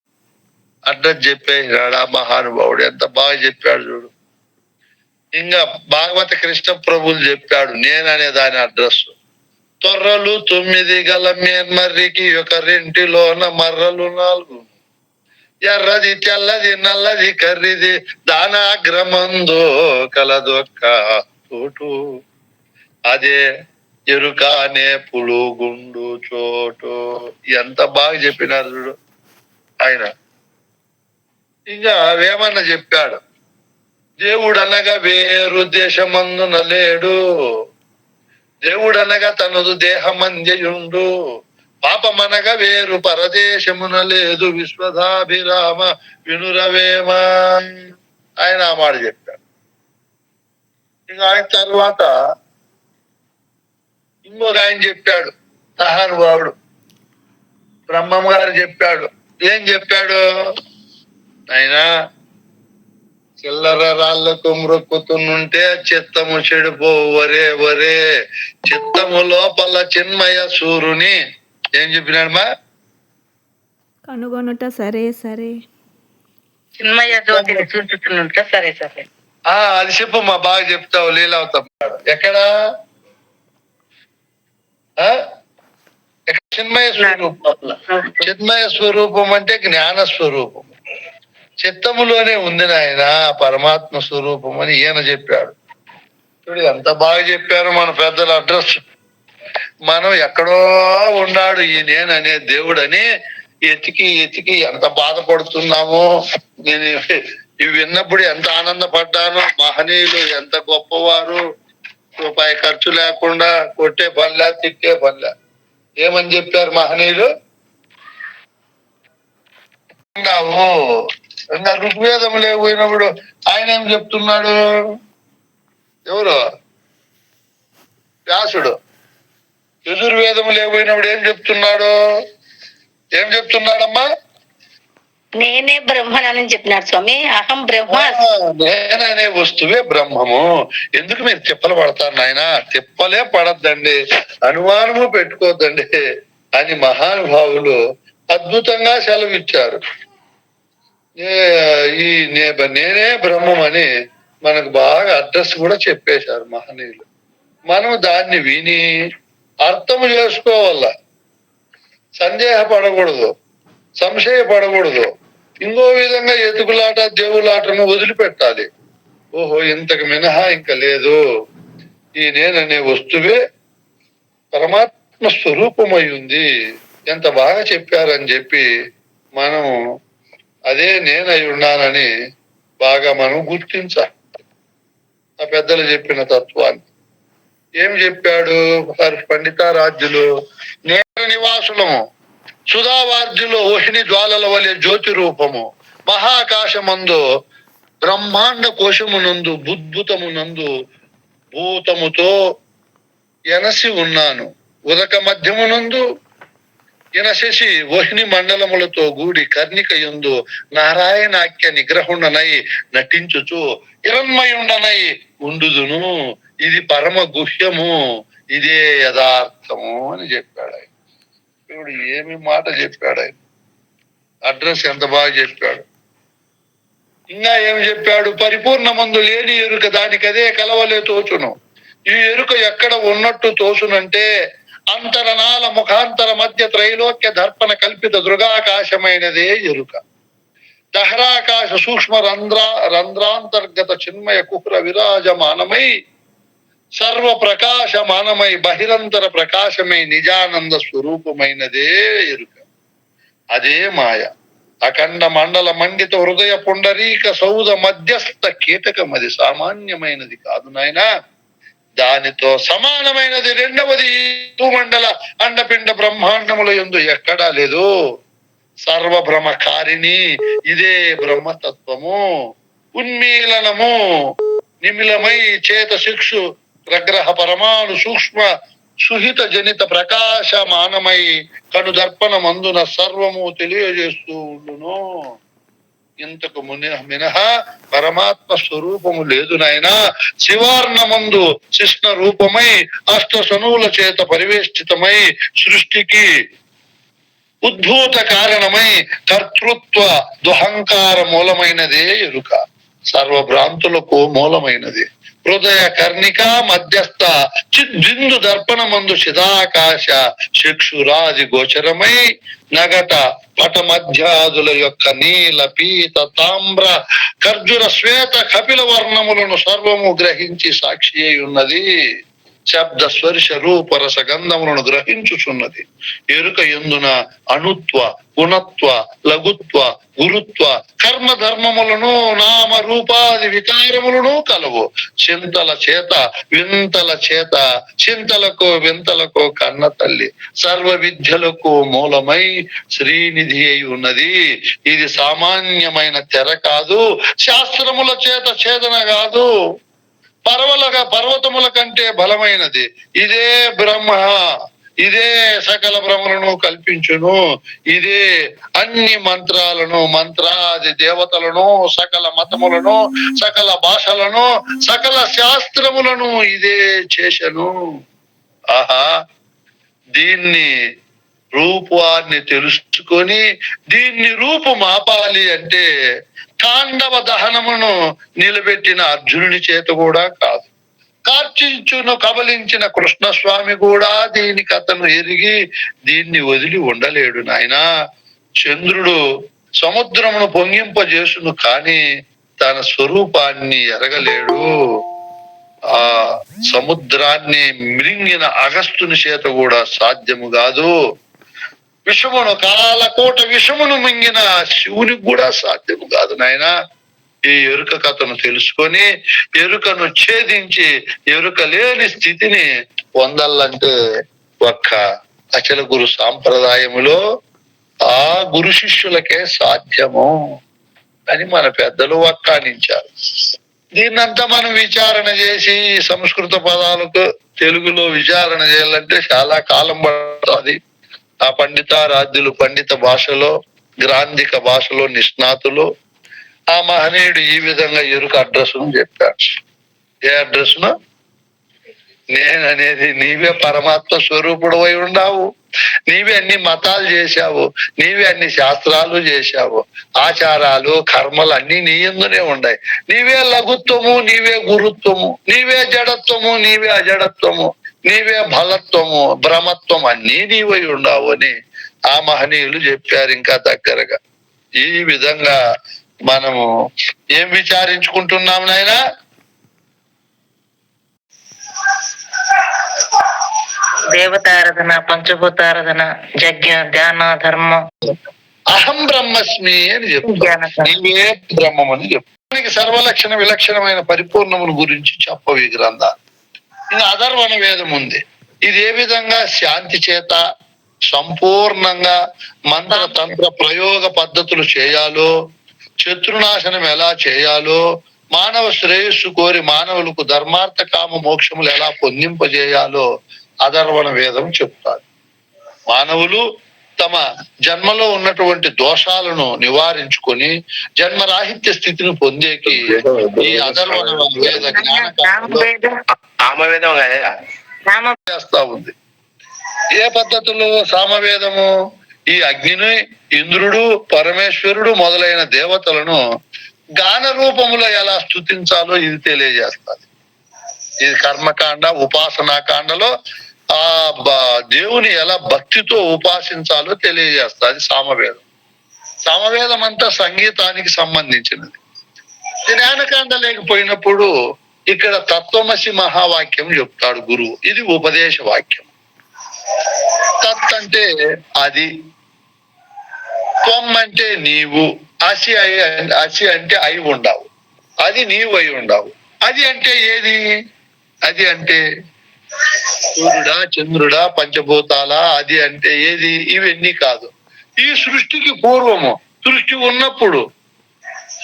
అడ్రస్ చెప్పేసినాడు ఆ మహానుభావుడు. ఎంత బాగా చెప్పాడు చూడు. ఇంకా భాగవత కృష్ణ ప్రభులు చెప్పాడు నేననే దాని అడ్రస్. తొర్రలు 9 గల మేన్మర్రికి ఒక రెంటిలోన మర్రలు 4, ఎర్రది తెల్లది నల్లది కర్రిది దానాగ్రమందు కలదొక్క చోటు, అదే ఎరుకానే పులుగుండు చోటు. ఎంత బాగా చెప్పినారు చూడు ఆయన. ఇంకా వేమన్న చెప్పాడు, దేవుడనగా వేరు దేశమందున లేడు, దేవుడనగా తనదు దేహమంజయుండు, పాపమనగా వేరు పరదేశమున లేదు, విశ్వధాభిరామ వినురవేమ. ఆయన ఆ మాట చెప్పాడు. ఇంకా ఆయన తర్వాత ఇంకొక ఆయన చెప్పాడు, మహానుభావుడు బ్రహ్మం గారు చెప్పాడు. ఏం చెప్పాడు ఆయన? చిల్లర రాళ్లకు మ్రొక్కుతుంటే చిత్తము చెడిపో వరే వరే, చిత్తము లోపల చిన్మయ సూరుని ఏం చెప్పినాడమ్మా? కనుగొనుట సరే సరే. చిన్మయ జ్యోతిని చూచుతున్నుంట సరే సరే. అది చెప్పమ్మా, బాగా చెప్తావు లీలావతం. ఎక్కడ చిన్మయ స్వరూపం. చిన్మయ స్వరూపం అంటే జ్ఞాన స్వరూపం. చిత్తములోనే ఉంది నాయన పరమాత్మ స్వరూపం అని ఈయన చెప్పాడు. చూడు ఎంత బాగా చెప్పారు మన పెద్దల అడ్రస్. మనం ఎక్కడో ఉన్నాడు ఈ నేననే దేవుడని ఎతికి ఎతికి ఎంత బాధపడుతున్నామో. నేను ఇవి విన్నప్పుడు ఎంత ఆనందపడ్డానో. మహనీయులు ఎంత గొప్పవారు, రూపాయి ఖర్చు లేకుండా కొట్టే పనిలే తిట్టే పనిలే. ఏమని చెప్పారు మహనీయులు? ఇంకా ఋగ్వేదం లేకపోయినప్పుడు ఆయన ఏం చెప్తున్నాడు? ఎవరు? వ్యాసుడు. యజుర్వేదం లేకపోయినప్పుడు ఏం చెప్తున్నాడు? ఏం చెప్తున్నాడమ్మా? నేనే బ్రహ్మనని చెప్పినాడు స్వామి. అహం బ్రహ్మ. నేననే వస్తువే బ్రహ్మము. ఎందుకు మీరు తిప్పలు పడతారు నాయన? తిప్పలే పడద్దండి, అనుమానము పెట్టుకోద్దండి అని మహానుభావులు అద్భుతంగా సెలవిచ్చారు. ఈ నేనే బ్రహ్మం అని మనకు బాగా అడ్రస్ కూడా చెప్పేశారు మహనీయులు. మనం దాన్ని విని అర్థము చేసుకోవాల. సందేహపడకూడదు, సంశయపడకూడదు. ఇంకో విధంగా ఎతుకులాట దేవులాటను వదిలిపెట్టాలి. ఓహో ఇంతకు మినహా ఇంకా లేదు, ఈ నేననే వస్తువే పరమాత్మ స్వరూపమై ఉంది. ఎంత బాగా చెప్పారని చెప్పి మనం అదే నేనై ఉన్నానని బాగా మనం గుర్తించాలి. ఆ పెద్దలు చెప్పిన తత్వాన్ని. ఏం చెప్పాడు పండితారాధ్యులు? నేర నివాసులము, సుధావార్జులు ఓహిని జ్వాలల వలె జ్యోతి రూపము, మహాకాశమందు బ్రహ్మాండ కోశమునందు బుద్భుతమునందు భూతముతో ఎనసి ఉన్నాను, ఉదక మధ్యమునందు ఎనశశి ఓహిని మండలములతో గూడి కర్ణిక యందు నారాయణాఖ్య నిగ్రహుండనై నటించుచు హిరణ్మయుండనై ఉండుదును, ఇది పరమ గుహ్యము, ఇదే యథార్థము అని చెప్పాడు ఆయన. ఇప్పుడు ఏమి మాట చెప్పాడు ఆయన. అడ్రస్ ఎంత బాగా చెప్పాడు. ఇంకా ఏమి చెప్పాడు? పరిపూర్ణమందు లేని ఎరుక దానికదే కలవలే తోచును. ఈ ఎరుక ఎక్కడ ఉన్నట్టు తోచునంటే అంతరనాల ముఖాంతర మధ్య త్రైలోక్య దర్పణ కల్పిత దృగాకాశమైనదే ఎరుక. దహరాకాశ సూక్ష్మ రంధ్రాంతర్గత చిన్మయ కుహ్ర విరాజమానమై సర్వ ప్రకాశమానమై బహిరంతర ప్రకాశమై నిజానంద స్వరూపమైనదే ఎరుక. అదే మాయ. అఖండ మండల మండిత హృదయ పుండరీక సౌద మధ్యస్థ కీటకం. అది సామాన్యమైనది కాదు నాయన. దానితో సమానమైనది రెండవది భూమండల అండపిండ బ్రహ్మాండముల యందు ఎక్కడా లేదు. సర్వభ్రమకారిణి ఇదే బ్రహ్మతత్వము. ఉన్మీలనము నిమిలమై చేత శిక్షు ప్రగ్రహ పరమాణు సూక్ష్మ సుహిత జనిత ప్రకాశమానమై కను దర్పణ మందున సర్వము తెలియజేస్తూ ఉండును. ఇంతకు మినహా పరమాత్మ స్వరూపము లేదు నాయన. శివార్ణమందు శిష్ణ రూపమై అష్ట సనువుల చేత పరివేష్టితమై సృష్టికి ఉద్భూత కారణమై కర్తృత్వ దుహంకార మూలమైనదే ఎరుక. సర్వభ్రాంతులకు మూలమైనది. హృదయ కర్ణిక మధ్యస్థ చిద్బిందు దర్పణమందు చిదాకాశ చక్షురాది గోచరమై నగట పట మధ్యాదుల యొక్క నీల పీత తామ్ర ఖర్జుర శ్వేత కపిల వర్ణములను సర్వము గ్రహించి సాక్షి అయి ఉన్నది. శబ్ద స్పర్శ రూప రస గంధములను గ్రహించుచున్నది. ఎరుక ఎందున అణుత్వ గుణత్వ లఘుత్వ గురుత్వ కర్మ ధర్మములను నామ రూపాది వికారములను కలవు. చింతల చేత వింతల చేత చింతలకు వింతలకు కన్న తల్లి సర్వ విద్యలకు మూలమై శ్రీనిధి అయి ఉన్నది. ఇది సామాన్యమైన తెర కాదు, శాస్త్రముల చేత ఛేదన కాదు, పర్వతముల కంటే బలమైనది. ఇదే బ్రహ్మ, ఇదే సకల భ్రమలను కల్పించును. ఇదే అన్ని మంత్రాలను మంత్రాది దేవతలను సకల మతములను సకల భాషలను సకల శాస్త్రములను ఇదే చేశను. ఆహా, దీన్ని రూపాన్ని తెలుసుకొని దీన్ని రూపు మాపాలి అంటే తాండవ దహనమును నిలబెట్టిన అర్జునుని చేత కూడా కాదు. కార్చించును కబలించిన కృష్ణస్వామి కూడా దీనికి అతను ఎరిగి దీన్ని వదిలి ఉండలేడు. నాయనా, చంద్రుడు సముద్రమును పొంగింపజేసును కానీ తన స్వరూపాన్ని ఎరగలేడు. ఆ సముద్రాన్ని మృంగిన అగస్తుని చేత కూడా సాధ్యము కాదు. విషమును కాలకోట విషమును మింగిన శివునికి కూడా సాధ్యము కాదు. నాయన, ఈ ఎరుక కథను తెలుసుకొని ఎరుకను ఛేదించి ఎరుక లేని స్థితిని పొందాలంటే ఒక్క అచల గురు సాంప్రదాయములో ఆ గురు శిష్యులకే సాధ్యము అని మన పెద్దలు వ్యాఖ్యానించారు. దీన్నంతా మనం విచారణ చేసి సంస్కృత పదాలకు తెలుగులో విచారణ చేయాలంటే చాలా కాలం పడుతుంది. ఆ పండితారాధ్యులు పండిత భాషలో గ్రాంధిక భాషలో నిష్ణాతులు ఆ మహనీయుడు ఈ విధంగా ఎరుక అడ్రస్ను చెప్పాడు. ఏ అడ్రస్ను? నేననేది నీవే పరమాత్మ స్వరూపుడు అయి ఉన్నావు. నీవే అన్ని మతాలు చేశావు, నీవే అన్ని శాస్త్రాలు చేశావు, ఆచారాలు కర్మలు అన్ని నీ యందునే ఉన్నాయి. నీవే లఘుత్వము, నీవే గురుత్వము, నీవే జడత్వము, నీవే అజడత్వము, నీవే బలత్వము భ్రమత్వం అన్నీ నీవై ఉన్నావు అని ఆ మహనీయులు చెప్పారు. ఇంకా దగ్గరగా ఈ విధంగా మనము ఏం విచారించుకుంటున్నాం నాయనా? దేవతారాధన, పంచభూతారాధన, యజ్ఞ ధ్యాన ధర్మ. అహం బ్రహ్మస్మి అని చెప్తాను. నీవే బ్రహ్మం అని చెప్తానికి సర్వలక్షణ విలక్షణమైన పరిపూర్ణమును గురించి చెప్పవి గ్రంథాలు. ఇంకా అధర్వణ వేదం ఉంది. ఇది ఏ విధంగా శాంతి చేత సంపూర్ణంగా మంత్ర తంత్ర ప్రయోగ పద్ధతులు చేయాలో, శత్రునాశనం ఎలా చేయాలో, మానవ శ్రేయస్సు కోరి మానవులకు ధర్మార్థ కామ మోక్షములు ఎలా పొందింపజేయాలో అధర్వణ వేదం చెప్తారు. మానవులు తమ జన్మలో ఉన్నటువంటి దోషాలను నివారించుకొని జన్మరాహిత్య స్థితిని పొందేకి ఈ అధర్వణ వేద జ్ఞాన చేస్తా ఉంది. ఏ పద్ధతులు? సామవేదము ఈ అగ్నిని, ఇంద్రుడు, పరమేశ్వరుడు మొదలైన దేవతలను గాన రూపములో ఎలా స్తుతించాలో ఇది తెలియజేస్తుంది. ఇది కర్మకాండ. ఉపాసనా కాండలో ఆ దేవుని ఎలా భక్తితో ఉపాసించాలో తెలియజేస్తుంది సామవేదం. సామవేదం అంతా సంగీతానికి సంబంధించినది. జ్ఞానకాండ లేకపోయినప్పుడు ఇక్కడ తత్వమసి మహావాక్యం చెప్తాడు గురువు. ఇది ఉపదేశ వాక్యం. తత్ అంటే అది, త్వం అంటే నీవు, అసి అంటే అయి ఉండవు, అది నీవు అయి ఉండవు. అది అంటే ఏది? అది అంటే సూర్యుడా, చంద్రుడా, పంచభూతాల? అది అంటే ఏది? ఇవన్నీ కాదు. ఈ సృష్టికి పూర్వము, సృష్టి ఉన్నప్పుడు,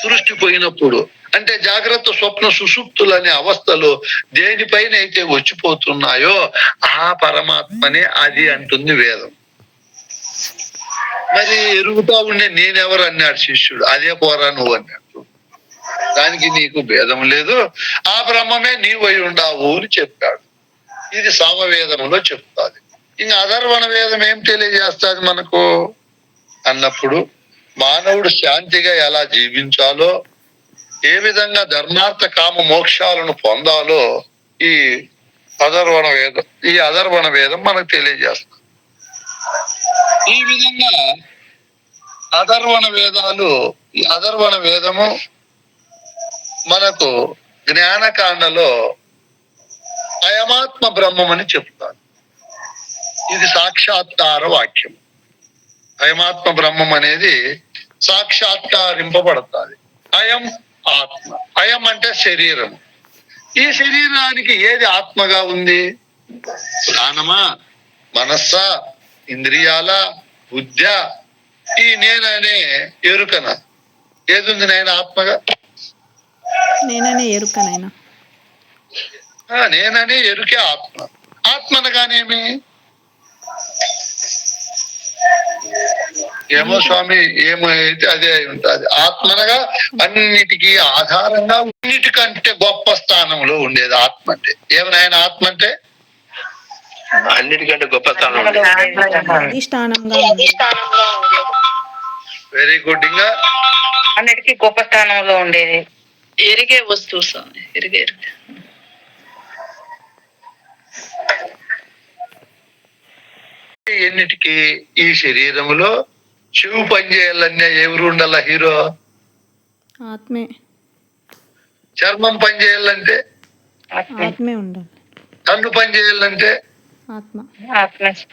సృష్టి పోయినప్పుడు, అంటే జాగ్రత్త స్వప్న సుషుప్తులనే అవస్థలు దేనిపైన అయితే వచ్చిపోతున్నాయో ఆ పరమాత్మనే అది అంటుంది వేదం. మరి ఎరుగుతా ఉండే నేనెవరు అన్నాడు శిష్యుడు. అదే పోరా నువ్వు అన్నాడు. దానికి నీకు భేదం లేదు, ఆ బ్రహ్మమే నీవై ఉండావు అని చెప్పాడు. ఇది సామవేదంలో చెప్తాది. ఇంకా అధర్వణ వేదం ఏం తెలియజేస్తుంది మనకు అన్నప్పుడు మానవుడు శాంతిగా ఎలా జీవించాలో, ఏ విధంగా ధర్మార్థ కామ మోక్షాలను పొందాలో ఈ అధర్వణ వేదం మనకు తెలియజేస్తుంది. ఈ విధంగా ఈ అధర్వణ వేదము మనకు జ్ఞానకాండలో అయమాత్మ బ్రహ్మం అని చెప్తారు. ఇది సాక్షాత్కార వాక్యం. అయమాత్మ బ్రహ్మం అనేది సాక్షాత్కరింపబడతాది. అయం ఆత్మ. అయం అంటే శరీరం. ఈ శరీరానికి ఏది ఆత్మగా ఉంది? ప్రాణమా, మనస్సా, ఇంద్రియాల, బుద్ధ, ఈ నేననే ఎరుకన ఏది ఉంది నాయన ఆత్మగా? నేననే ఎరుకనైనా. నేననే ఎరుకే ఆత్మ. ఆత్మనగానేమి? ఏమో స్వామి, ఏమైతే అదే ఉంటుంది. ఆత్మనగా అన్నిటికీ ఆధారంగా, అన్నిటికంటే గొప్ప స్థానంలో ఉండేది ఆత్మ అంటే. ఏమైనా ఆత్మ అంటే అన్నిటికంటే గొప్ప స్థానం. Very good. ఇంకా అన్నిటికీ గొప్ప స్థానంలో ఉండేది ఎరిగే వస్తువు స్వామి. ఎరిగే ఎన్నిటికి ఈ శరీరములో చెవు పనిచేయాలన్నా ఎవరు ఉండాల? హీరో ఆత్మే. చర్మం పనిచేయాలంటే ఆత్మే ఉండాలి. కన్ను పనిచేయాలంటే ఆత్మ.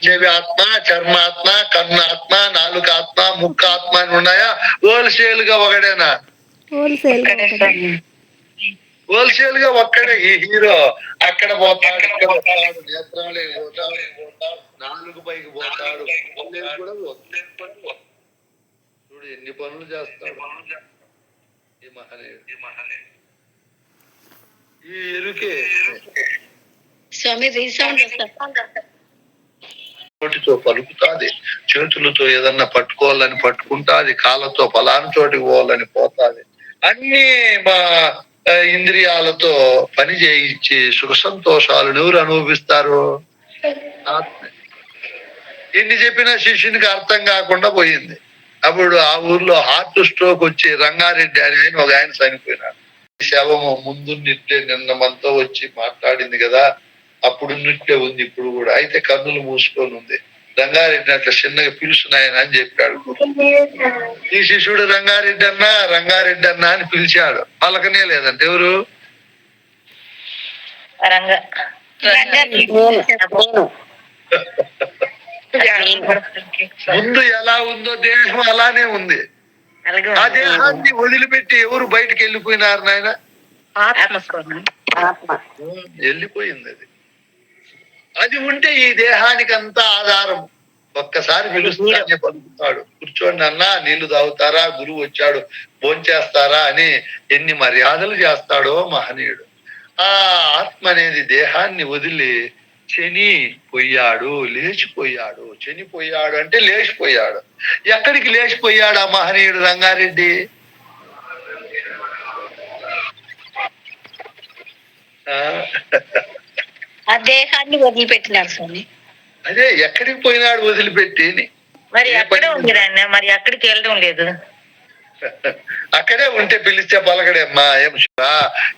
చెవి ఆత్మ, చర్మాత్మ, కన్ను ఆత్మ, నాలుగు ఆత్మ, ముక్కు ఆత్మ అని ఉన్నాయా? హోల్సేల్ గా ఒకడేనా? హోల్సేల్ గా ఒక్కడే ఈ హీరో. అక్కడ పోతాడు, ఇక్కడ పోతాడు, నేత్రాలే పోతాడు, నాలుగు పైకి పోతాడు, కూడా పోతాడు. చూడు ఎన్ని పనులు చేస్తాడు ఈ మహనీయుడు. ఈ ఎరుకే స్వామి రీసౌండ్ నోటితో పలుకుతాది, చేతులతో ఏదన్నా పట్టుకోవాలని పట్టుకుంటాది, కాళ్ళతో ఫలాని చోటికి పోవాలని పోతాది. అన్ని మా ఇంద్రియాలతో పని చేయించి సుఖ సంతోషాలను ఎవరు అనుభవిస్తారు? ఆత్మ. ఎన్ని చెప్పినా శిష్యునికి అర్థం కాకుండా పోయింది. అప్పుడు ఆ ఊర్లో హార్ట్ స్ట్రోక్ వచ్చి రంగారెడ్డి అని ఆయన ఒక ఆయన చనిపోయినాడు. శవము ముందున్నిట్లే నిన్న మనతో వచ్చి మాట్లాడింది కదా, అప్పుడు ఉన్నట్లే ఉంది ఇప్పుడు కూడా. అయితే కన్నులు మూసుకొని ఉంది. రంగారెడ్డి అట్లా చిన్నగా పిలుచున్నాయని అని చెప్పాడు. ఈ శిష్యుడు రంగారెడ్డి అన్నా అని పిలిచాడు. పలకనే లేదంటే ఎవరు? ముందు ఎలా ఉందో దేహం అలానే ఉంది. ఆ దేహాన్ని వదిలిపెట్టి ఎవరు బయటకు వెళ్ళిపోయినారు నాయన? వెళ్ళిపోయింది అది. అది ఉంటే ఈ దేహానికి అంతా ఆధారం. ఒక్కసారి పిలుస్తానే పలుకుతాడు. కూర్చోండి అన్నా, నీళ్లు తాగుతారా, గురువు వచ్చాడు భోంచేస్తారా అని ఎన్ని మర్యాదలు చేస్తాడో మహనీయుడు. ఆ ఆత్మ అనేది దేహాన్ని వదిలి లేచిపోయాడు. చనిపోయాడు అంటే లేచిపోయాడు. ఎక్కడికి లేచిపోయాడు ఆ మహనీయుడు రంగారెడ్డి? ఆ దేహాన్ని వదిలిపెట్టినాడు స్వామి. అదే ఎక్కడికి పోయినాడు వదిలిపెట్టి? మరి అక్కడే ఉంది నాన్న, మరి అక్కడికి వెళ్ళడం లేదు. అక్కడే ఉంటే పిలిస్తే పలకడేమ్మా. ఏం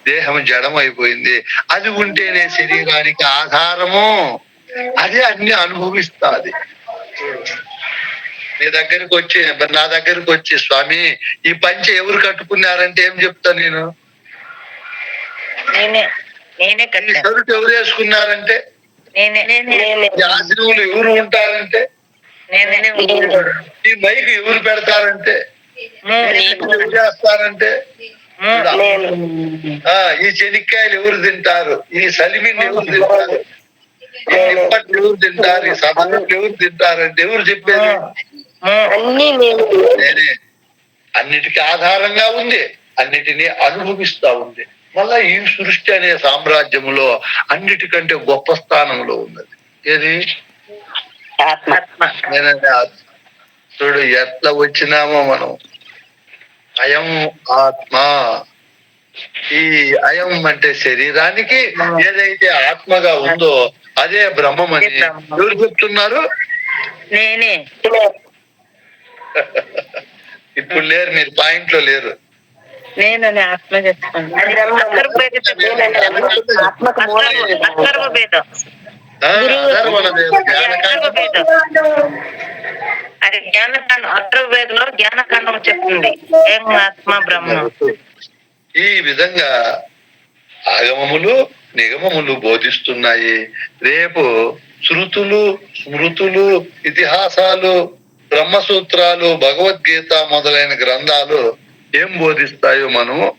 దేహం జడం అయిపోయింది. అది ఉంటేనే శరీరానికి ఆధారము. అదే అన్ని అనుభవిస్తాది. నా దగ్గరికి వచ్చి స్వామి ఈ పంచె ఎవరు కట్టుకున్నారంటే ఏం చెప్తా నేను? షర్ట్ ఎవరు వేసుకున్నారంటే? ఆశ్రమంలో ఎవరు ఉంటారంటే? ఈ మైక్ ఎవరు పెడతారంటే? ఎవరు చేస్తారంటే? ఈ చెనిక్కాయలు ఎవరు తింటారు? ఈ సలిమిని ఎవరు తింటారు? ఈ నిప్పట్లు ఎవరు తింటారు? ఈ సదనట్లు ఎవరు తింటారంటే ఎవరు చెప్పేది? నేనే. అన్నిటికీ ఆధారంగా ఉంది, అన్నిటినీ అనుభవిస్తా ఉంది. మళ్ళా ఈ సృష్టి అనే సామ్రాజ్యంలో అన్నిటికంటే గొప్ప స్థానంలో ఉన్నది ఏది? నేనంటే ఆత్మ. చూడు ఎట్లా వచ్చినామో మనం. అయం ఆత్మ. ఈ అయం అంటే శరీరానికి ఏదైతే ఆత్మగా ఉందో అదే బ్రహ్మం అని ఎవరు చెప్తున్నారు? నేనే. ఇప్పుడు లేరు, మీరు పాయింట్ లో లేరు. నేనని ఆత్మ చెప్తాను. అది బ్రహ్మ. ఆత్మకు మూలం అథర్వ భేదం. అధర్వణ భేదం, జ్ఞానకాండం. అది జ్ఞానకాండం. అథర్వ భేదంలో జ్ఞానకాండం చెప్తుంది ఏం ఆత్మ బ్రహ్మ. ఈ విధంగా ఆగమములు నిగమములు బోధిస్తున్నాయి. రేపు శృతులు స్మృతులు ఇతిహాసాలు బ్రహ్మసూత్రాలు భగవద్గీత మొదలైన గ్రంథాలు ఏం బోధిస్తాయో మనము